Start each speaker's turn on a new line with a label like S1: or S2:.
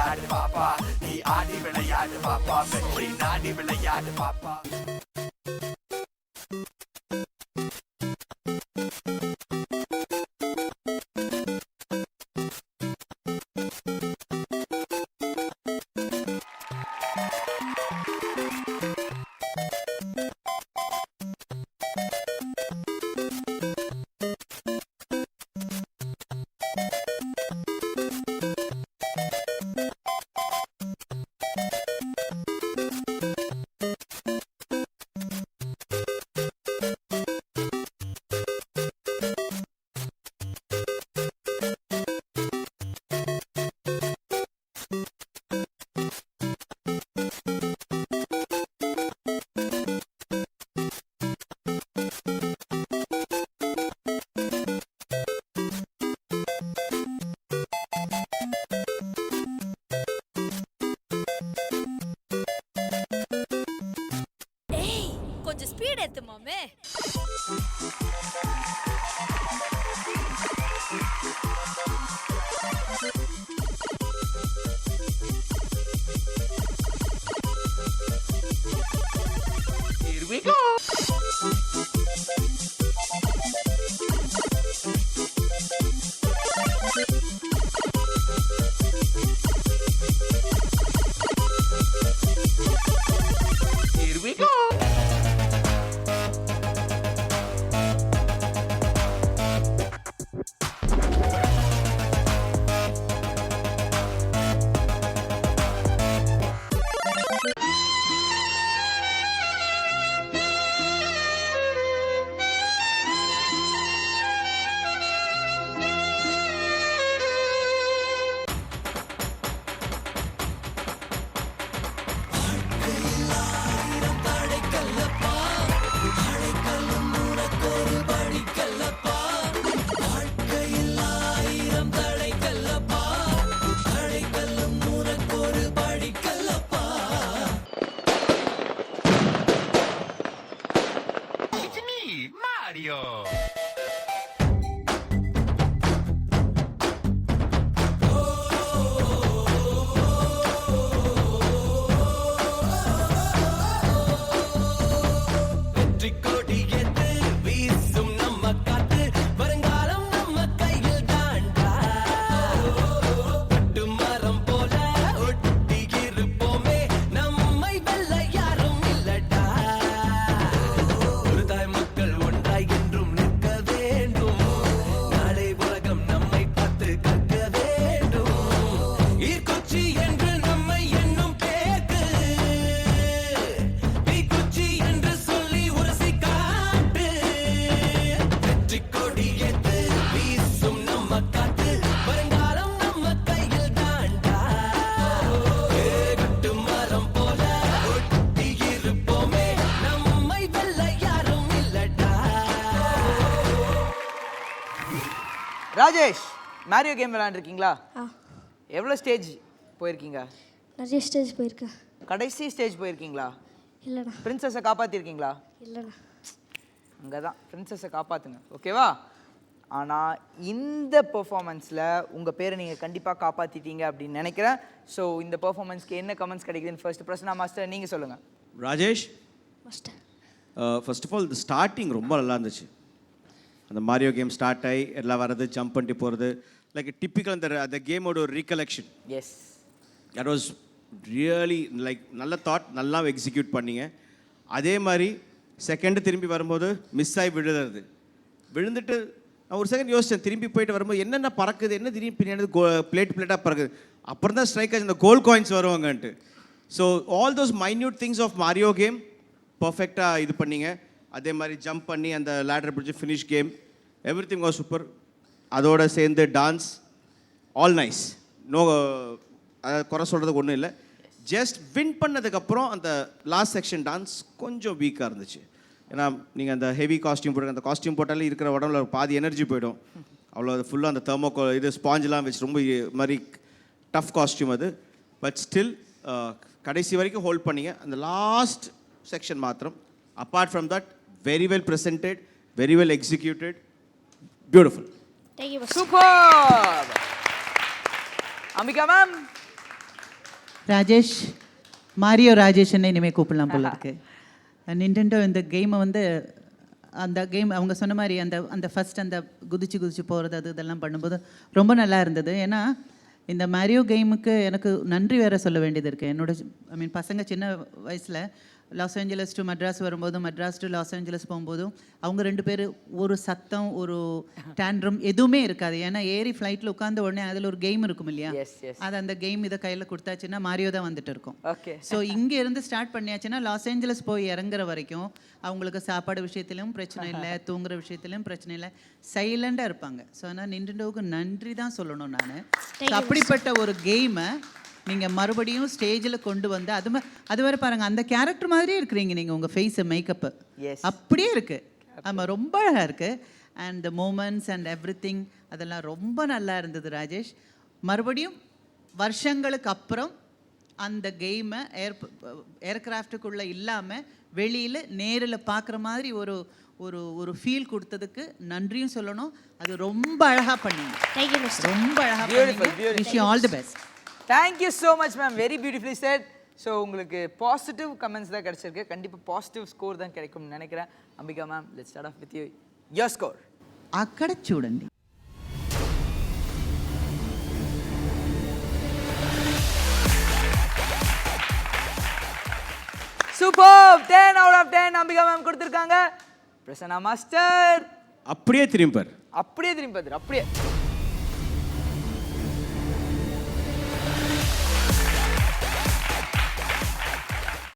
S1: விளையாடு பாப்பா, நீ ஆடி விளையாடு பாப்பா, வெற்றி நாடி விளையாடு பாப்பா.
S2: கொஞ்சம் ஸ்பீட் ஏத்து மாமே.
S1: Here we go. Here we go. Mario. வெற்றி கொடி எது வீசும் நம்ம காத்து, வருங்காலம் நம்ம கையில் தாண்டா. கட்டு மரம் போல ஒட்டி இருப்போமே, நம்மை வெல்ல யாரும் இல்லடா. ஒரு தாய் மக்கள் ஒன்றாய் என்றும் நிற்க வேண்டும், நாளை உலகம் நம்மை பார்த்து கற்க வேண்டும். ஈர்க்குச்சி என்று நம்மை எண்ணும் பேக்கு, தீக்குச்சி என்று சொல்லி உரசி காட்டு. வெற்றி கொடி எது வீசும் நம்ம காத்து, வருங்காலம் நம்ம கையில் தாண்டா. கட்டு மரம் போல ஒட்டி இருப்போமே, நம்மை வெல்ல யாரும் இல்லடா.
S3: ராஜேஷ், மேரியோ கேம் விளையாண்டுருக்கீங்களா?
S4: ஆ
S3: எவ்வளோ ஸ்டேஜ் போயிருக்கீங்க?
S4: நிறைய ஸ்டேஜ் போயிருக்கேன்.
S3: கடைசி ஸ்டேஜ் போயிருக்கீங்களா?
S4: இல்லைண்ணா.
S3: பிரின்சஸை காப்பாற்றிருக்கீங்களா?
S4: இல்லைண்ணா.
S3: அங்கே தான் பிரின்சஸை காப்பாற்றுங்க, ஓகேவா? ஆனால் இந்த பெர்ஃபார்மன்ஸில் உங்கள் பேரை நீங்கள் கண்டிப்பாக காப்பாற்றிட்டீங்க அப்படின்னு நினைக்கிறேன். ஸோ இந்த பெர்ஃபார்மன்ஸ்க்கு என்ன கமெண்ட்ஸ் கிடைக்குதுன்னு ஃபர்ஸ்ட் பிரசன்னா மாஸ்டர் நீங்கள் சொல்லுங்கள்.
S5: Rajesh,
S4: master
S5: first of all இந்த ஸ்டார்டிங் ரொம்ப நல்லா இருந்துச்சு. அந்த மாரியோ கேம் ஸ்டார்ட் ஆகி எல்லாம் வர்றது, ஜம்ப் பண்ணிட்டு போகிறது, லைக் டிப்பிக்கல் அந்த கேமோட ஒரு recollection.
S3: Yes,
S5: that was really like நல்ல தாட், நல்லா எக்ஸிக்யூட் பண்ணீங்க. அதே மாதிரி செகண்டு திரும்பி வரும்போது மிஸ் ஆகி விழுந்துட்டு நான் ஒரு செகண்ட் யோசித்தேன். திரும்பி போயிட்டு வரும்போது என்னென்ன பறக்குது, என்ன திடீர்னு பின்னாடி பிளேட்டாக பறக்குது. அப்புறம் தான் ஸ்ட்ரைக் ஆச்சு இந்த கோல் காயின்ஸ் வருவாங்கன்ட்டு. So all those minute things of Mario game பர்ஃபெக்டாக இது பண்ணீங்க. அதே மாதிரி ஜம்ப் பண்ணி அந்த லேடர் பிடிச்சி finish game, every thing was super. அதோடு சேர்ந்து டான்ஸ் ஆல் நைஸ். நோ, அதை குறை சொல்கிறதுக்கு ஒன்றும் இல்லை. ஜஸ்ட் வின் பண்ணதுக்கப்புறம் அந்த லாஸ்ட் செக்ஷன் டான்ஸ் கொஞ்சம் வீக்காக இருந்துச்சு. ஏன்னா நீங்கள் அந்த ஹெவி காஸ்டியூம் போட்டு, அந்த காஸ்டியூம் போட்டாலே இருக்கிற உடம்புல பாதி எனர்ஜி போயிடும். அவ்வளோ அது ஃபுல்லாக அந்த தெர்மோகோ இது ஸ்பாஞ்செலாம் வச்சு ரொம்ப மாதிரி டஃப் காஸ்டியூம் அது. பட் ஸ்டில் கடைசி வரைக்கும் ஹோல்ட் பண்ணிங்க. அந்த லாஸ்ட் செக்ஷன் மாத்திரம், apart from that very well presented, very well executed, beautiful.
S4: Thank you.
S3: Super. Ambika ma'am,
S6: Rajesh Mario Rajesh என்ன இனிமேல் கூப்பிடலாம் போல இருக்கு. நிண்டெண்டோ இந்த கேமை வந்து அந்த கேம் அவங்க சொன்ன மாதிரி அந்த ஃபர்ஸ்ட் அந்த குதிச்சு போகிறது இதெல்லாம் பண்ணும்போது ரொம்ப நல்லா இருந்தது. ஏன்னா இந்த மாரியோ கேமுக்கு எனக்கு நன்றி வேற சொல்ல வேண்டியது இருக்குது. என்னோட பசங்க சின்ன வயசில் லாஸ் ஏஞ்சலஸ் டு மெட்ராஸ் வரும்போதும் மெட்ராஸ் டு லாஸ் ஏஞ்சலஸ் போகும்போதும் அவங்க 2 பேர் ஒரு சத்தம் ஒரு டேண்ட்ரம் எதுவுமே இருக்காது. ஏன்னா ஏறி ஃப்ளைட்டில் உட்காந்த உடனே அதில் ஒரு கேம் இருக்கும் இல்லையா, அது அந்த கேம் இதை கையில் கொடுத்தாச்சுன்னா மாரியோ தான் வந்துட்டு இருக்கும்.
S3: ஓகே.
S6: ஸோ இங்கே இருந்து ஸ்டார்ட் பண்ணியாச்சுன்னா லாஸ் ஏஞ்சலஸ் போய் இறங்குற வரைக்கும் அவங்களுக்கு சாப்பாடு விஷயத்திலும் பிரச்சனை இல்லை, தூங்குற விஷயத்திலும் பிரச்சனை இல்லை, சைலண்டாக இருப்பாங்க. ஸோ ஆனால் நிண்டெண்டோவுக்கு நன்றி தான் சொல்லணும் நான். அப்படிப்பட்ட ஒரு கேமை நீங்கள் மறுபடியும் ஸ்டேஜில் கொண்டு வந்து அது வரை பாருங்கள், அந்த கேரக்டர் மாதிரியே இருக்கிறீங்க நீங்கள். உங்கள் ஃபேஸு மேக்கப்பு அப்படியே இருக்குது. ஆமாம், ரொம்ப அழகாக இருக்குது. And the moments and everything அதெல்லாம் ரொம்ப நல்லா இருந்தது ராஜேஷ். மறுபடியும் வருஷங்களுக்கு அப்புறம் அந்த கேமை ஏர்கிராஃப்டுக்குள்ளே இல்லாமல் வெளியில் நேரில் பார்க்குற மாதிரி ஒரு ஒரு ஒரு ஃபீல் கொடுத்ததுக்கு நன்றியும் சொல்லணும். அது ரொம்ப அழகாக பண்ணீங்க, ரொம்ப அழகாக பண்ணீங்க. Wish you all the best.
S3: Thank you so much ma'am, very beautifully said. So உங்களுக்கு பாசிட்டிவ் கமெண்ட்ஸ் தான் கிடைச்சிருக்கு, கண்டிப்பாக பாசிட்டிவ் ஸ்கோர் தான் கிடைக்கும்னு நினைக்கிறேன். Ambika ma'am, let's start off with you, your score.
S6: అక్కడ చూడండి.
S3: Super, 10 out of 10 Ambika ma'am கொடுத்துருக்காங்க. பிரசன்னா மாஸ்டர்
S5: அப்படியே திரும்பர்,
S3: அப்படியே திரும்பி பார்த்துரு, அப்படியே